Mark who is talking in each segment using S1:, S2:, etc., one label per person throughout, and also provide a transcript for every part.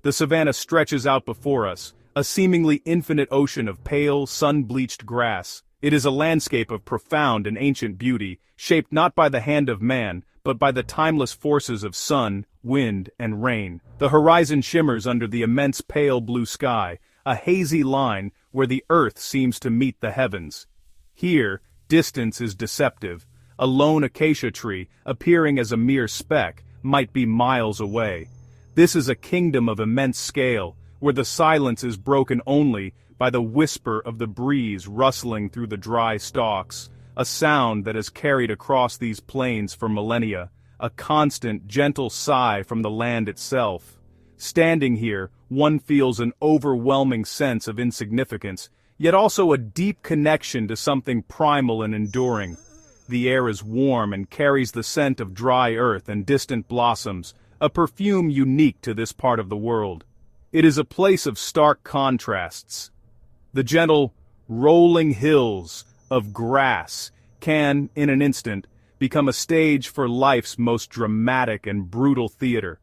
S1: The savanna stretches out before us, a seemingly infinite ocean of pale, sun-bleached grass. It is a landscape of profound and ancient beauty, shaped not by the hand of man, but by the timeless forces of sun, wind, and rain. The horizon shimmers under the immense pale blue sky, a hazy line where the earth seems to meet the heavens. Here, distance is deceptive. A lone acacia tree, appearing as a mere speck, might be miles away. This is a kingdom of immense scale, where the silence is broken only by the whisper of the breeze rustling through the dry stalks, a sound that has carried across these plains for millennia, a constant, gentle sigh from the land itself. Standing here, one feels an overwhelming sense of insignificance, yet also a deep connection to something primal and enduring. The air is warm and carries the scent of dry earth and distant blossoms, a perfume unique to this part of the world. It is a place of stark contrasts. The gentle, rolling hills of grass can, in an instant, become a stage for life's most dramatic and brutal theater.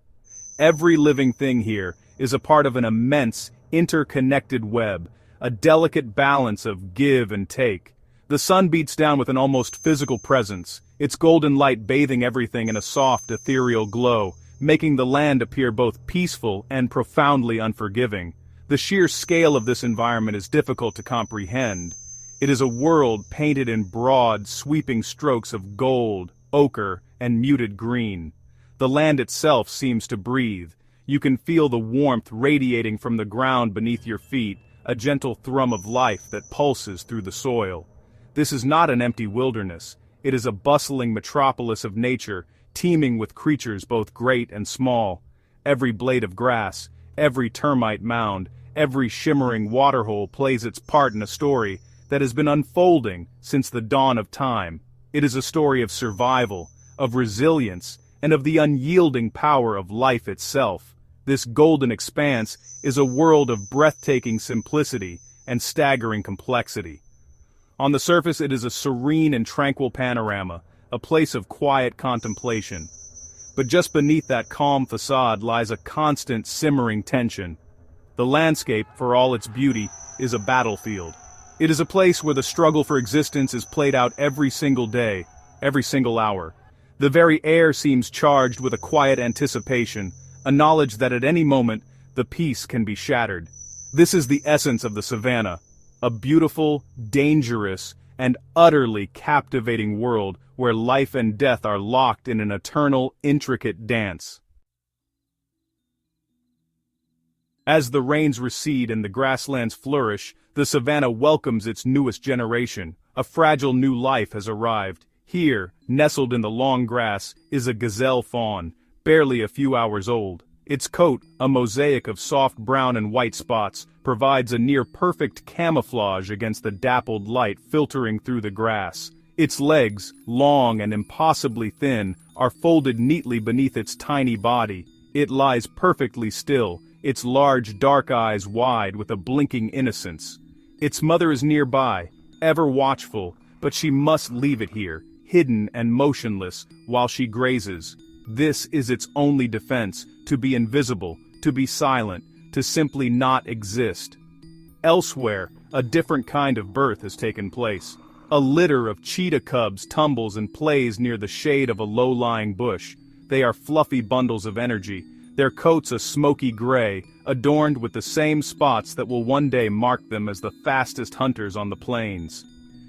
S1: Every living thing here is a part of an immense, interconnected web, a delicate balance of give and take. The sun beats down with an almost physical presence, its golden light bathing everything in a soft, ethereal glow, making the land appear both peaceful and profoundly unforgiving. The sheer scale of this environment is difficult to comprehend. It is a world painted in broad, sweeping strokes of gold, ochre, and muted green. The land itself seems to breathe. You can feel the warmth radiating from the ground beneath your feet, a gentle thrum of life that pulses through the soil. This is not an empty wilderness. It is a bustling metropolis of nature, teeming with creatures both great and small. Every blade of grass, every termite mound, every shimmering waterhole plays its part in a story that has been unfolding since the dawn of time. It is a story of survival, of resilience, and of the unyielding power of life itself. This golden expanse is a world of breathtaking simplicity and staggering complexity. On the surface, it is a serene and tranquil panorama, a place of quiet contemplation. But just beneath that calm facade lies a constant simmering tension. The landscape, for all its beauty, is a battlefield. It is a place where the struggle for existence is played out every single day, every single hour. The very air seems charged with a quiet anticipation, a knowledge that at any moment, the peace can be shattered. This is the essence of the savanna, a beautiful, dangerous, and utterly captivating world where life and death are locked in an eternal, intricate dance. As the rains recede and the grasslands flourish, the savanna welcomes its newest generation. A fragile new life has arrived. Here, nestled in the long grass, is a gazelle fawn, barely a few hours old. Its coat, a mosaic of soft brown and white spots, provides a near-perfect camouflage against the dappled light filtering through the grass. Its legs, long and impossibly thin, are folded neatly beneath its tiny body. It lies perfectly still, its large dark eyes wide with a blinking innocence. Its mother is nearby, ever watchful, but she must leave it here, hidden and motionless, while she grazes. This is its only defense, to be invisible, to be silent, to simply not exist. Elsewhere, a different kind of birth has taken place. A litter of cheetah cubs tumbles and plays near the shade of a low-lying bush. They are fluffy bundles of energy, their coats a smoky gray, adorned with the same spots that will one day mark them as the fastest hunters on the plains.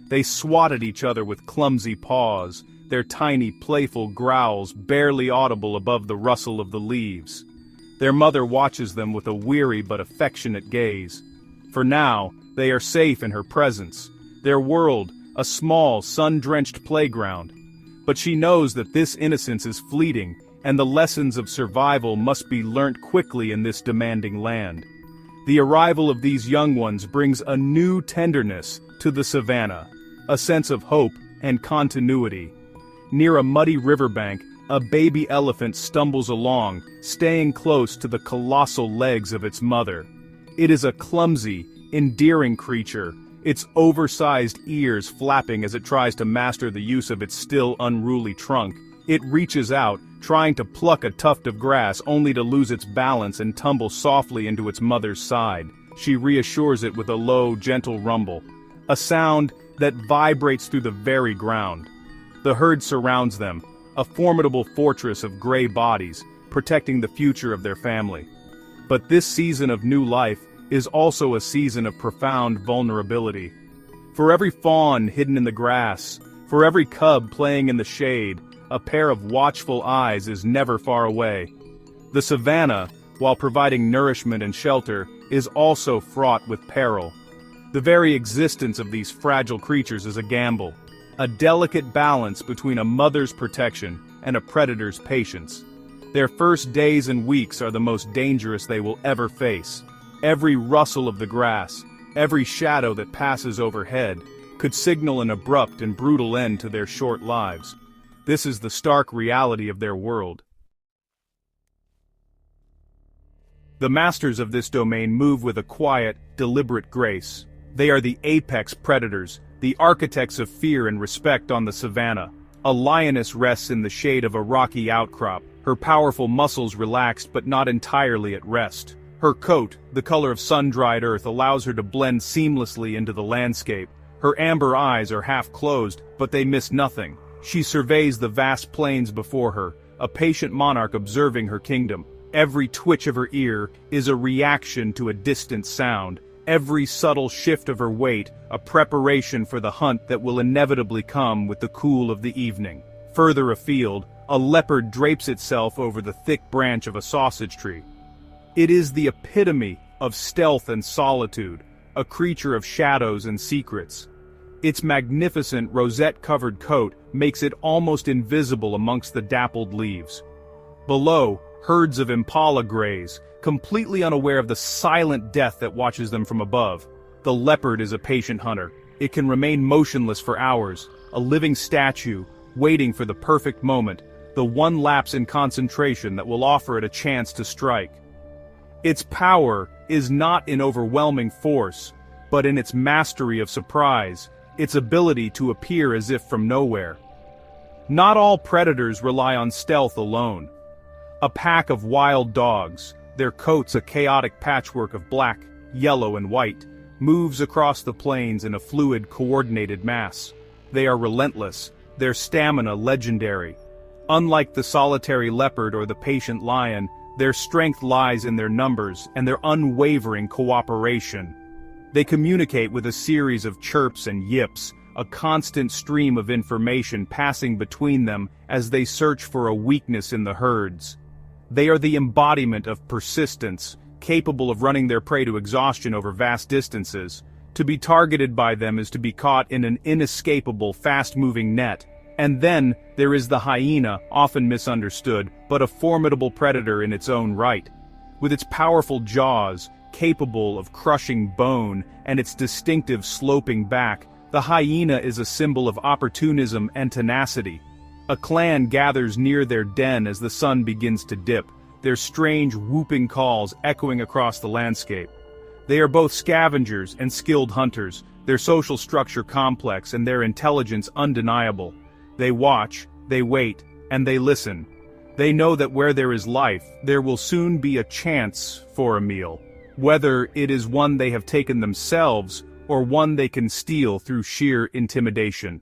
S1: They swat at each other with clumsy paws, their tiny, playful growls barely audible above the rustle of the leaves. Their mother watches them with a weary but affectionate gaze. For now, they are safe in her presence. Their world, a small, sun-drenched playground. But she knows that this innocence is fleeting, and the lessons of survival must be learnt quickly in this demanding land. The arrival of these young ones brings a new tenderness to the savanna, a sense of hope and continuity. Near a muddy riverbank, a baby elephant stumbles along, staying close to the colossal legs of its mother. It is a clumsy, endearing creature, its oversized ears flapping as it tries to master the use of its still unruly trunk. It reaches out, trying to pluck a tuft of grass only to lose its balance and tumble softly into its mother's side. She reassures it with a low, gentle rumble, a sound that vibrates through the very ground. The herd surrounds them, a formidable fortress of gray bodies, protecting the future of their family. But this season of new life is also a season of profound vulnerability. For every fawn hidden in the grass, for every cub playing in the shade, a pair of watchful eyes is never far away. The savanna, while providing nourishment and shelter, is also fraught with peril. The very existence of these fragile creatures is a gamble, a delicate balance between a mother's protection and a predator's patience. Their first days and weeks are the most dangerous they will ever face. Every rustle of the grass, every shadow that passes overhead, could signal an abrupt and brutal end to their short lives. This is the stark reality of their world. The masters of this domain move with a quiet, deliberate grace. They are the apex predators, the architects of fear and respect on the savanna. A lioness rests in the shade of a rocky outcrop, her powerful muscles relaxed but not entirely at rest. Her coat, the color of sun-dried earth, allows her to blend seamlessly into the landscape. Her amber eyes are half closed, but they miss nothing. She surveys the vast plains before her, a patient monarch observing her kingdom. Every twitch of her ear is a reaction to a distant sound. Every subtle shift of her weight, a preparation for the hunt that will inevitably come with the cool of the evening. Further afield, a leopard drapes itself over the thick branch of a sausage tree. It is the epitome of stealth and solitude, a creature of shadows and secrets. Its magnificent rosette-covered coat makes it almost invisible amongst the dappled leaves. Below, herds of impala graze, completely unaware of the silent death that watches them from above. The leopard is a patient hunter. It can remain motionless for hours, a living statue, waiting for the perfect moment, the one lapse in concentration that will offer it a chance to strike. Its power is not in overwhelming force, but in its mastery of surprise, its ability to appear as if from nowhere. Not all predators rely on stealth alone. A pack of wild dogs, their coats a chaotic patchwork of black, yellow, and white, moves across the plains in a fluid, coordinated mass. They are relentless, their stamina legendary. Unlike the solitary leopard or the patient lion, their strength lies in their numbers and their unwavering cooperation. They communicate with a series of chirps and yips, a constant stream of information passing between them as they search for a weakness in the herds. They are the embodiment of persistence, capable of running their prey to exhaustion over vast distances. To be targeted by them is to be caught in an inescapable, fast-moving net. And then, there is the hyena, often misunderstood, but a formidable predator in its own right. With its powerful jaws, capable of crushing bone, and its distinctive sloping back, the hyena is a symbol of opportunism and tenacity. A clan gathers near their den as the sun begins to dip, their strange whooping calls echoing across the landscape. They are both scavengers and skilled hunters, their social structure complex and their intelligence undeniable. They watch, they wait, and they listen. They know that where there is life, there will soon be a chance for a meal, whether it is one they have taken themselves or one they can steal through sheer intimidation.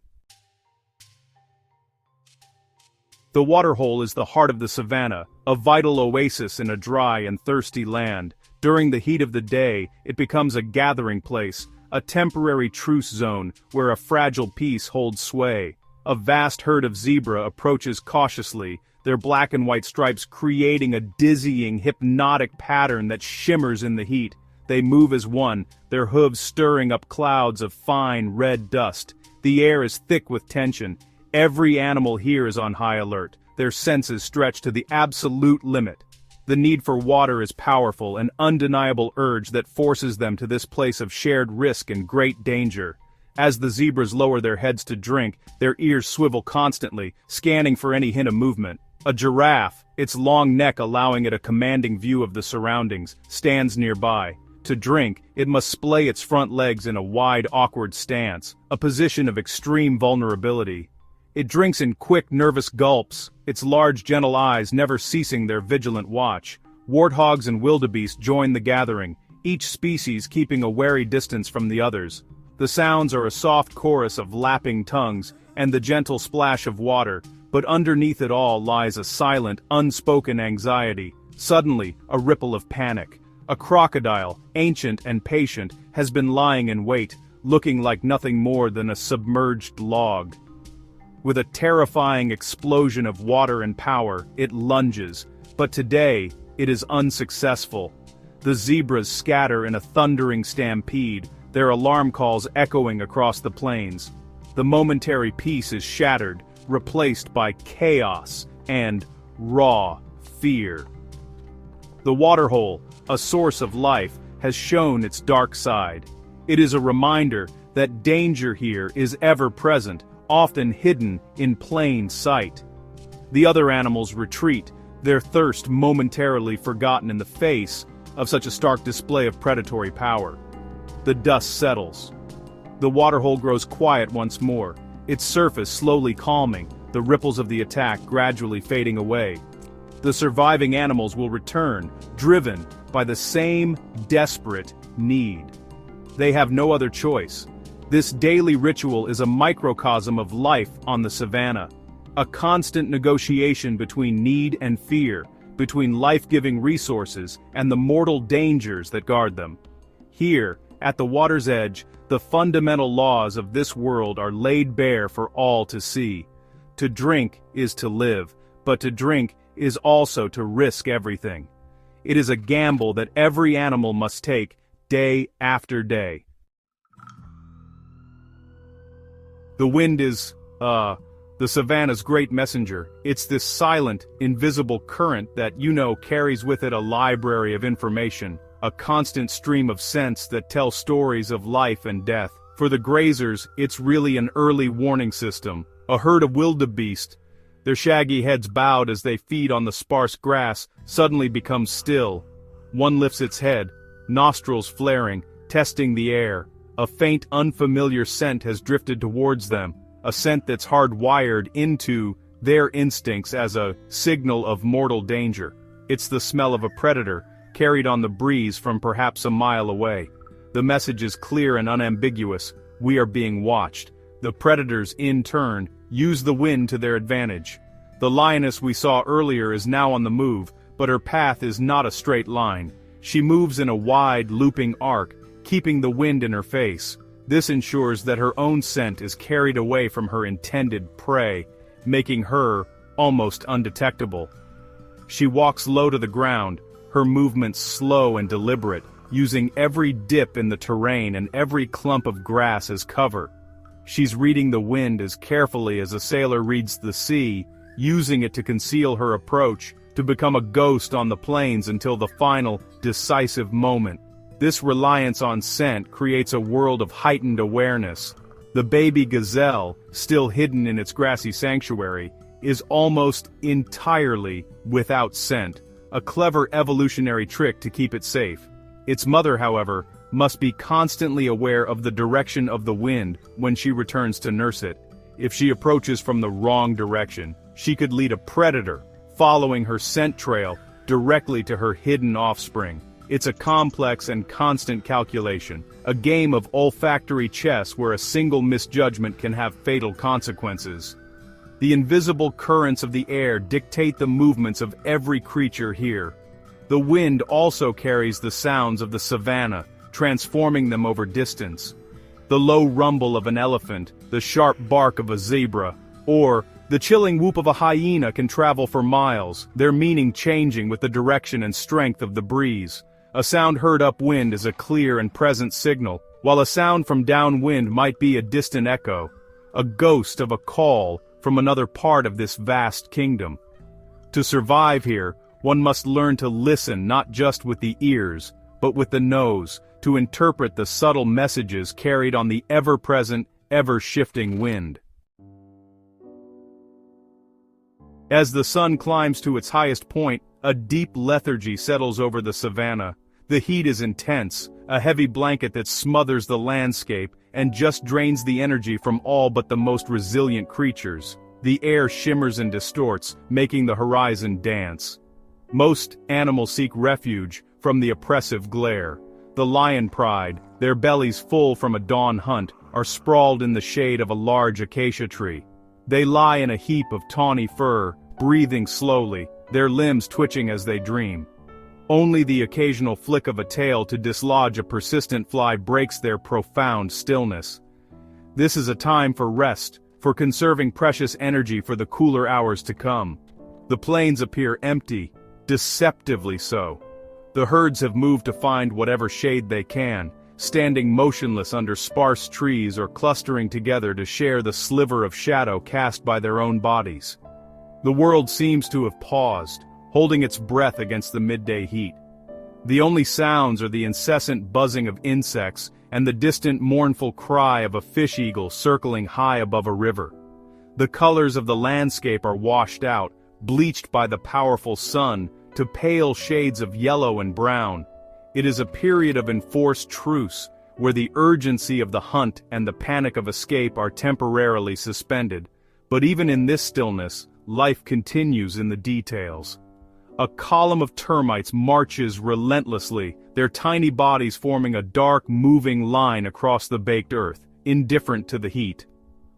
S1: The waterhole is the heart of the savanna, a vital oasis in a dry and thirsty land. During the heat of the day, it becomes a gathering place, a temporary truce zone where a fragile peace holds sway. A vast herd of zebra approaches cautiously, their black and white stripes creating a dizzying, hypnotic pattern that shimmers in the heat. They move as one, their hooves stirring up clouds of fine, red dust. The air is thick with tension. Every animal here is on high alert, their senses stretched to the absolute limit. The need for water is powerful, an undeniable urge that forces them to this place of shared risk and great danger. As the zebras lower their heads to drink, their ears swivel constantly, scanning for any hint of movement. A giraffe, its long neck allowing it a commanding view of the surroundings, stands nearby. To drink, it must splay its front legs in a wide, awkward stance, a position of extreme vulnerability. It drinks in quick, nervous gulps, its large, gentle eyes never ceasing their vigilant watch. Warthogs and wildebeest join the gathering, each species keeping a wary distance from the others. The sounds are a soft chorus of lapping tongues and the gentle splash of water, but underneath it all lies a silent, unspoken anxiety. Suddenly, a ripple of panic. A crocodile, ancient and patient, has been lying in wait, looking like nothing more than a submerged log. With a terrifying explosion of water and power, it lunges, but today, it is unsuccessful. The zebras scatter in a thundering stampede, their alarm calls echoing across the plains. The momentary peace is shattered, replaced by chaos and raw fear. The waterhole, a source of life, has shown its dark side. It is a reminder that danger here is ever present, often hidden in plain sight. The other animals retreat, their thirst momentarily forgotten in the face of such a stark display of predatory power. The dust settles. The waterhole grows quiet once more, its surface slowly calming, the ripples of the attack gradually fading away. The surviving animals will return, driven by the same desperate need. They have no other choice. This daily ritual is a microcosm of life on the savanna, a constant negotiation between need and fear, between life-giving resources and the mortal dangers that guard them. Here, at the water's edge, the fundamental laws of this world are laid bare for all to see. To drink is to live, but to drink is also to risk everything. It is a gamble that every animal must take, day after day. The wind is, the savanna's great messenger. It's this silent, invisible current that, carries with it a library of information, a constant stream of scents that tell stories of life and death. For the grazers, it's really an early warning system. A herd of wildebeest, their shaggy heads bowed as they feed on the sparse grass, suddenly becomes still. One lifts its head, nostrils flaring, testing the air. A faint, unfamiliar scent has drifted towards them, a scent that's hardwired into their instincts as a signal of mortal danger. It's the smell of a predator, carried on the breeze from perhaps a mile away. The message is clear and unambiguous: we are being watched. The predators, in turn, use the wind to their advantage. The lioness we saw earlier is now on the move, but her path is not a straight line. She moves in a wide, looping arc, keeping the wind in her face. This ensures that her own scent is carried away from her intended prey, making her almost undetectable. She walks low to the ground, her movements slow and deliberate, using every dip in the terrain and every clump of grass as cover. She's reading the wind as carefully as a sailor reads the sea, using it to conceal her approach, to become a ghost on the plains until the final, decisive moment. This reliance on scent creates a world of heightened awareness. The baby gazelle, still hidden in its grassy sanctuary, is almost entirely without scent, a clever evolutionary trick to keep it safe. Its mother, however, must be constantly aware of the direction of the wind when she returns to nurse it. If she approaches from the wrong direction, she could lead a predator, following her scent trail directly to her hidden offspring. It's a complex and constant calculation, a game of olfactory chess where a single misjudgment can have fatal consequences. The invisible currents of the air dictate the movements of every creature here. The wind also carries the sounds of the savanna, transforming them over distance. The low rumble of an elephant, the sharp bark of a zebra, or the chilling whoop of a hyena can travel for miles, their meaning changing with the direction and strength of the breeze. A sound heard upwind is a clear and present signal, while a sound from downwind might be a distant echo, a ghost of a call from another part of this vast kingdom. To survive here, one must learn to listen not just with the ears, but with the nose, to interpret the subtle messages carried on the ever-present, ever-shifting wind. As the sun climbs to its highest point, a deep lethargy settles over the savanna. The heat is intense, a heavy blanket that smothers the landscape, and just drains the energy from all but the most resilient creatures. The air shimmers and distorts, making the horizon dance. Most animals seek refuge from the oppressive glare. The lion pride, their bellies full from a dawn hunt, are sprawled in the shade of a large acacia tree. They lie in a heap of tawny fur, breathing slowly, their limbs twitching as they dream. Only the occasional flick of a tail to dislodge a persistent fly breaks their profound stillness. This is a time for rest, for conserving precious energy for the cooler hours to come. The plains appear empty, deceptively so. The herds have moved to find whatever shade they can, standing motionless under sparse trees or clustering together to share the sliver of shadow cast by their own bodies. The world seems to have paused, holding its breath against the midday heat. The only sounds are the incessant buzzing of insects and the distant mournful cry of a fish eagle circling high above a river. The colors of the landscape are washed out, bleached by the powerful sun, to pale shades of yellow and brown. It is a period of enforced truce, where the urgency of the hunt and the panic of escape are temporarily suspended. But even in this stillness, life continues in the details. A column of termites marches relentlessly, their tiny bodies forming a dark, moving line across the baked earth, indifferent to the heat.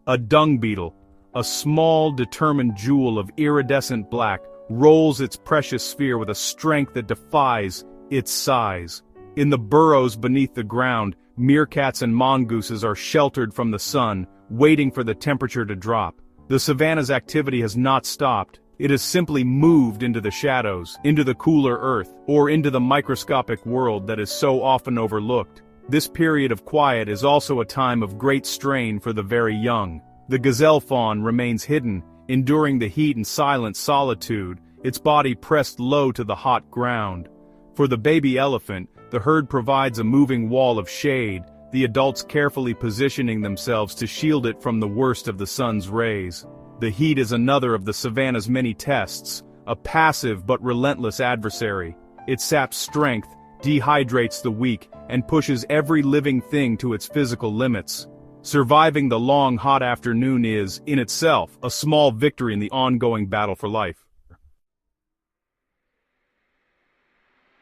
S1: A dung beetle, a small, determined jewel of iridescent black, rolls its precious sphere with a strength that defies its size. In the burrows beneath the ground, meerkats and mongooses are sheltered from the sun, waiting for the temperature to drop. The savanna's activity has not stopped. It has simply moved into the shadows, into the cooler earth, or into the microscopic world that is so often overlooked. This period of quiet is also a time of great strain for the very young. The gazelle fawn remains hidden, enduring the heat and silent solitude, its body pressed low to the hot ground. For the baby elephant, the herd provides a moving wall of shade, the adults carefully positioning themselves to shield it from the worst of the sun's rays. The heat is another of the savanna's many tests, a passive but relentless adversary. It saps strength, dehydrates the weak, and pushes every living thing to its physical limits. Surviving the long hot afternoon is, in itself, a small victory in the ongoing battle for life.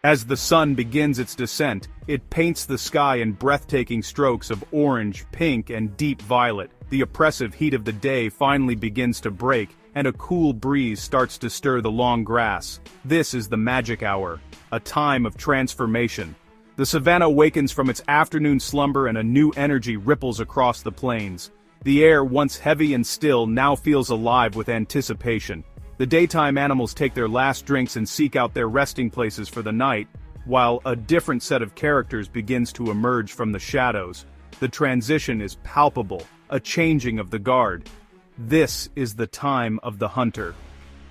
S1: As the sun begins its descent, it paints the sky in breathtaking strokes of orange, pink, and deep violet. The oppressive heat of the day finally begins to break, and a cool breeze starts to stir the long grass. This is the magic hour, a time of transformation. The savanna awakens from its afternoon slumber and a new energy ripples across the plains. The air, once heavy and still, now feels alive with anticipation. The daytime animals take their last drinks and seek out their resting places for the night, while a different set of characters begins to emerge from the shadows. The transition is palpable, a changing of the guard. This is the time of the hunter.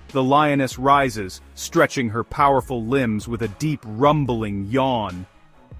S1: The lioness rises, stretching her powerful limbs with a deep rumbling yawn.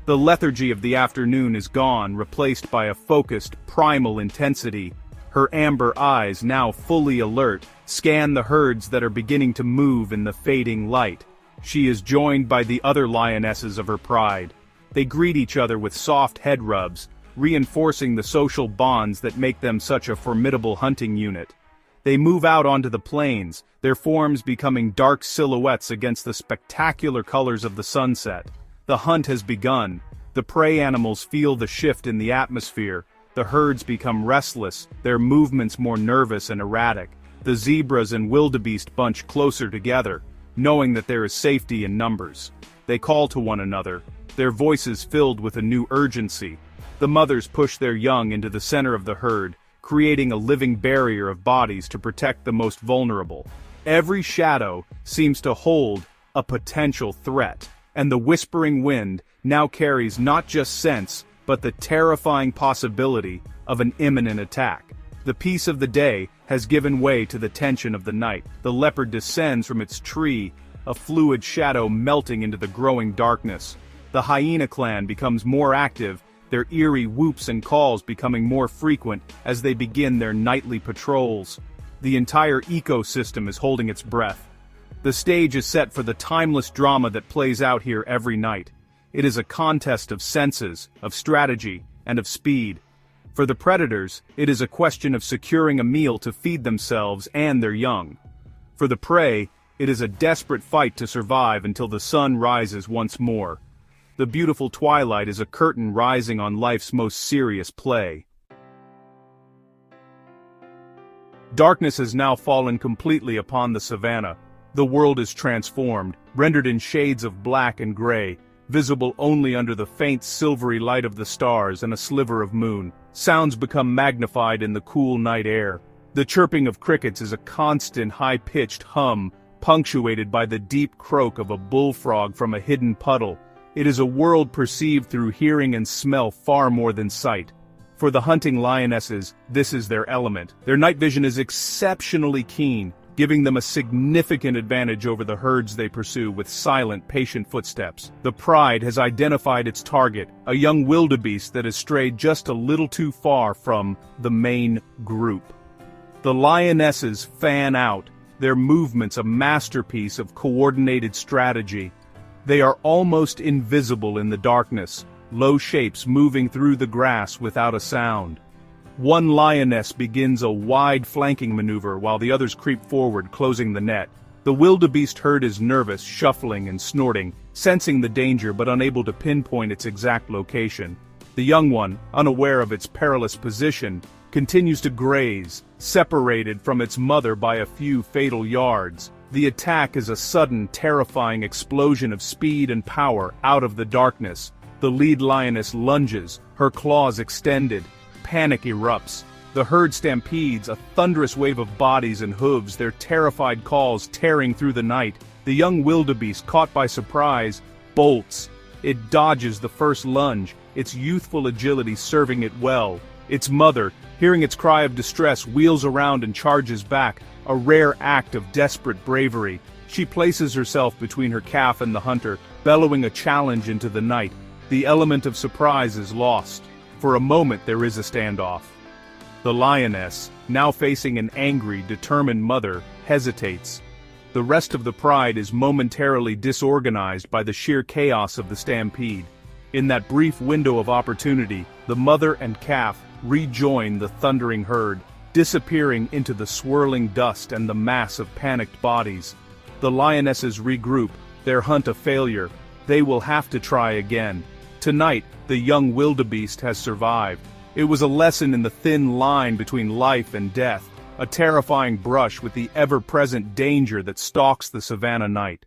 S1: The lethargy of the afternoon is gone, replaced by a focused, primal intensity. Her amber eyes, now fully alert, scan the herds that are beginning to move in the fading light. She is joined by the other lionesses of her pride. They greet each other with soft head rubs, reinforcing the social bonds that make them such a formidable hunting unit. They move out onto the plains, their forms becoming dark silhouettes against the spectacular colors of the sunset. The hunt has begun. The prey animals feel the shift in the atmosphere. The herds become restless, their movements more nervous and erratic. The zebras and wildebeest bunch closer together, knowing that there is safety in numbers. They call to one another, their voices filled with a new urgency. The mothers push their young into the center of the herd, creating a living barrier of bodies to protect the most vulnerable. Every shadow seems to hold a potential threat, and the whispering wind now carries not just scents, but the terrifying possibility of an imminent attack. The peace of the day has given way to the tension of the night. The leopard descends from its tree, a fluid shadow melting into the growing darkness. The hyena clan becomes more active, their eerie whoops and calls becoming more frequent as they begin their nightly patrols. The entire ecosystem is holding its breath. The stage is set for the timeless drama that plays out here every night. It is a contest of senses, of strategy, and of speed. For the predators, it is a question of securing a meal to feed themselves and their young. For the prey, it is a desperate fight to survive until the sun rises once more. The beautiful twilight is a curtain rising on life's most serious play. Darkness has now fallen completely upon the savanna. The world is transformed, rendered in shades of black and gray, visible only under the faint silvery light of the stars and a sliver of moon. Sounds become magnified in the cool night air. The chirping of crickets is a constant high-pitched hum, punctuated by the deep croak of a bullfrog from a hidden puddle. It is a world perceived through hearing and smell far more than sight. For the hunting lionesses, this is their element. Their night vision is exceptionally keen, giving them a significant advantage over the herds they pursue with silent, patient footsteps. The pride has identified its target, a young wildebeest that has strayed just a little too far from the main group. The lionesses fan out, their movements a masterpiece of coordinated strategy. They are almost invisible in the darkness, low shapes moving through the grass without a sound. One lioness begins a wide flanking maneuver while the others creep forward, closing the net. The wildebeest herd is nervous, shuffling and snorting, sensing the danger but unable to pinpoint its exact location. The young one, unaware of its perilous position, continues to graze, separated from its mother by a few fatal yards. The attack is a sudden, terrifying explosion of speed and power out of the darkness. The lead lioness lunges, her claws extended. Panic erupts. The herd stampedes, a thunderous wave of bodies and hooves, their terrified calls tearing through the night. The young wildebeest, caught by surprise, bolts. It dodges the first lunge, its youthful agility serving it well. Its mother, hearing its cry of distress, wheels around and charges back, a rare act of desperate bravery. She places herself between her calf and the hunter, bellowing a challenge into the night. The element of surprise is lost. For a moment there is a standoff. The lioness, now facing an angry, determined mother, hesitates. The rest of the pride is momentarily disorganized by the sheer chaos of the stampede. In that brief window of opportunity, the mother and calf rejoin the thundering herd, disappearing into the swirling dust and the mass of panicked bodies. The lionesses regroup, their hunt a failure. They will have to try again. Tonight, the young wildebeest has survived. It was a lesson in the thin line between life and death, a terrifying brush with the ever-present danger that stalks the savanna night.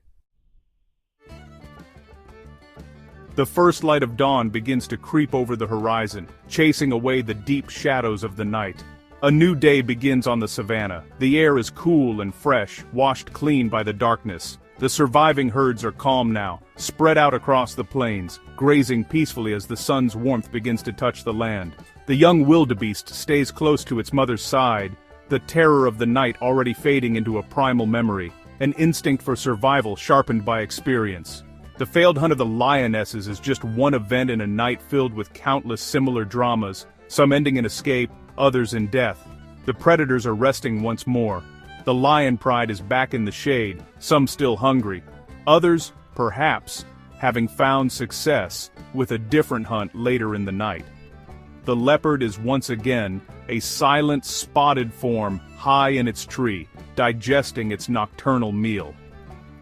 S1: The first light of dawn begins to creep over the horizon, chasing away the deep shadows of the night. A new day begins on the savanna. The air is cool and fresh, washed clean by the darkness. The surviving herds are calm now, spread out across the plains, grazing peacefully as the sun's warmth begins to touch the land. The young wildebeest stays close to its mother's side, the terror of the night already fading into a primal memory, an instinct for survival sharpened by experience. The failed hunt of the lionesses is just one event in a night filled with countless similar dramas, some ending in escape, others in death. The predators are resting once more. The lion pride is back in the shade, some still hungry. Others, perhaps, having found success with a different hunt later in the night. The leopard is once again a silent, spotted form high in its tree, digesting its nocturnal meal.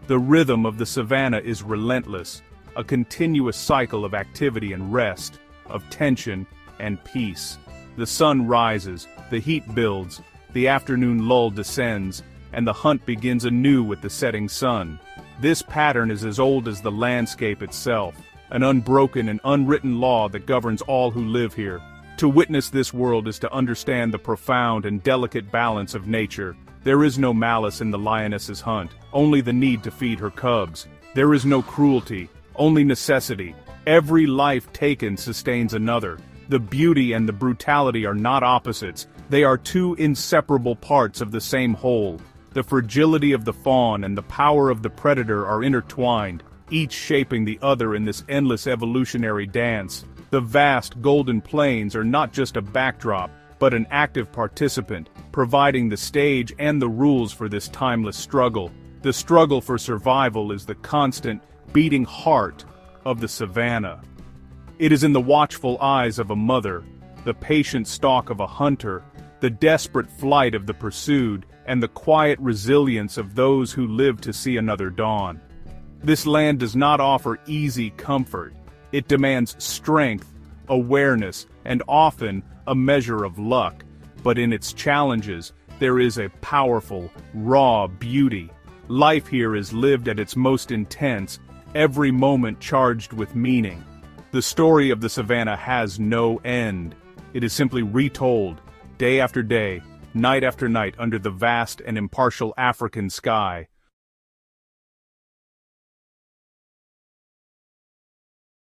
S1: The rhythm of the savanna is relentless, a continuous cycle of activity and rest, of tension and peace. The sun rises, the heat builds, the afternoon lull descends, and the hunt begins anew with the setting sun. This pattern is as old as the landscape itself, an unbroken and unwritten law that governs all who live here. To witness this world is to understand the profound and delicate balance of nature. There is no malice in the lioness's hunt, only the need to feed her cubs. There is no cruelty, only necessity. Every life taken sustains another. The beauty and the brutality are not opposites, they are two inseparable parts of the same whole. The fragility of the fawn and the power of the predator are intertwined, each shaping the other in this endless evolutionary dance. The vast golden plains are not just a backdrop, but an active participant, providing the stage and the rules for this timeless struggle. The struggle for survival is the constant, beating heart of the savanna. It is in the watchful eyes of a mother, the patient stalk of a hunter, the desperate flight of the pursued, and the quiet resilience of those who live to see another dawn. This land does not offer easy comfort. It demands strength, awareness, and often a measure of luck, but in its challenges, there is a powerful, raw beauty. Life here is lived at its most intense, every moment charged with meaning. The story of the savannah has no end. It is simply retold, day after day, night after night under the vast and impartial African sky,